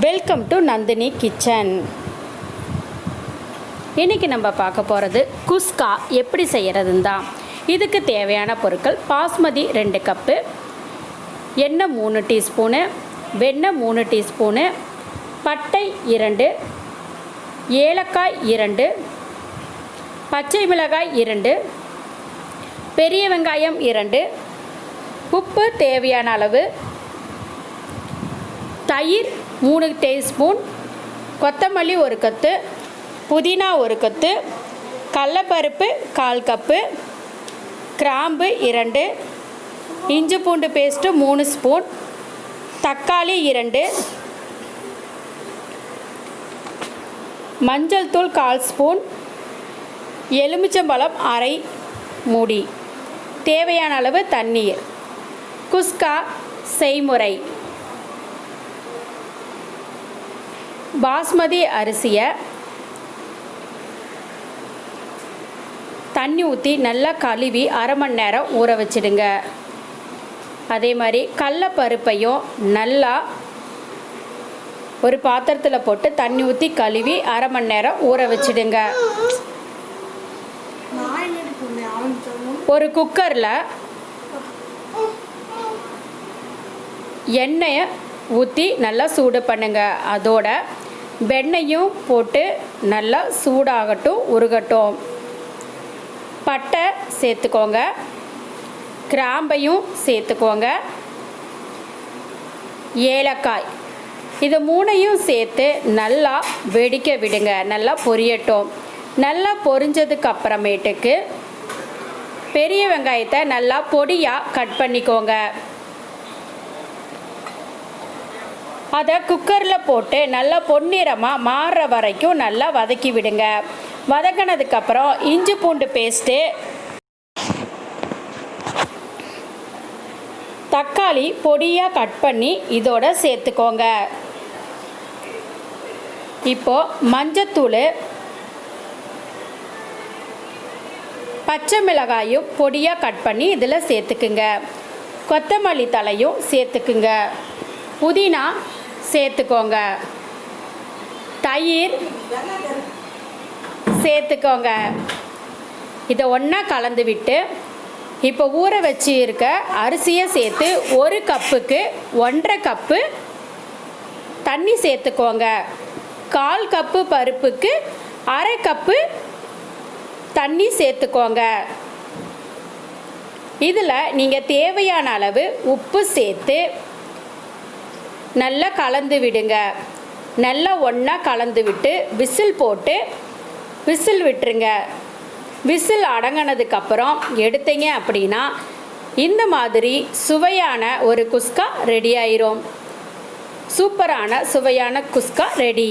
Welcome to Nandini kitchen. இன்றைக்கி நம்ம பார்க்க போகிறது குஸ்கா எப்படி செய்கிறதுன்னு தான். இதுக்கு தேவையான பொருட்கள்: பாஸ்மதி 2 கப்பு, எண்ணெய் 3 டீஸ்பூனு, வெண்ணெய் 3 டீஸ்பூனு, பட்டை 2, ஏலக்காய் 2, பச்சை மிளகாய் 2, பெரிய வெங்காயம் 2, உப்பு தேவையான அளவு, தயிர் 3 டீஸ்பூன், கொத்தமல்லி 1 கொத்து, புதினா 1 கொத்து, கடலைப்பருப்பு 1/4 கப்பு, கிராம்பு 2, இஞ்சி பூண்டு பேஸ்ட்டு 3 ஸ்பூன், தக்காளி 2, மஞ்சள் தூள் 1/4 ஸ்பூன், எலுமிச்சம்பழம் அரை மூடி, தேவையான அளவு தண்ணீர். குஸ்கா செய்முறை: பாஸ்மதி அரிசியை தண்ணி ஊற்றி நல்லா கழுவி அரை மணி நேரம் ஊற வச்சிடுங்க. அதே மாதிரி கடலைப்பருப்பையும் நல்லா ஒரு பாத்திரத்தில் போட்டு தண்ணி ஊற்றி கழுவி அரை மணி நேரம் ஊற வச்சிடுங்க. ஒரு குக்கரில் எண்ணெயை ஊற்றி நல்லா சூடு பண்ணுங்க. அதோட வெண்ணெயும் போட்டு நல்லா சூடாகட்டும், உருகட்டும். பட்டை சேர்த்துக்கோங்க, கிராம்பையும் சேர்த்துக்கோங்க, ஏலக்காய், இது 3ஐயும் சேர்த்து நல்லா வெடிக்க விடுங்க. நல்லா பொரியட்டும். நல்லா பொரிஞ்சதுக்கு அப்புறமேட்டுக்கு பெரிய வெங்காயத்தை நல்லா பொடியாக கட் பண்ணிக்கோங்க. அதை குக்கரில் போட்டு நல்லா பொன்னிறமாக மாறுற வரைக்கும் நல்லா வதக்கி விடுங்க. வதக்கினதுக்கப்புறம் இஞ்சி பூண்டு பேஸ்ட்டு, தக்காளி பொடியாக கட் பண்ணி இதோட சேர்த்துக்கோங்க. இப்போது மஞ்சத்தூள், பச்சை மிளகாயும் பொடியாக கட் பண்ணி இதில் சேர்த்துக்குங்க. கொத்தமல்லி தலையும் சேர்த்துக்குங்க. புதினா சேர்த்துக்கோங்க. தயிர் சேர்த்துக்கோங்க. இதை ஒன்றா கலந்து விட்டு இப்போ ஊற வச்சு இருக்க அரிசியை சேர்த்து 1 கப்புக்கு 1.5 கப்பு தண்ணி சேர்த்துக்கோங்க. 1/4 கப்பு பருப்புக்கு அரை கப்பு தண்ணி சேர்த்துக்கோங்க. இதில் நீங்கள் தேவையான அளவு உப்பு சேர்த்து நல்லா கலந்து விடுங்க. நல்லா ஒன்றா கலந்து விட்டு விசில் போட்டு விசில் விட்டுருங்க. விசில் அடங்கினதுக்கப்புறம் எடுத்தீங்க அப்படின்னா இந்த மாதிரி சுவையான ஒரு குஸ்கா ரெடி ஆயிரும். சூப்பரான சுவையான குஸ்கா ரெடி.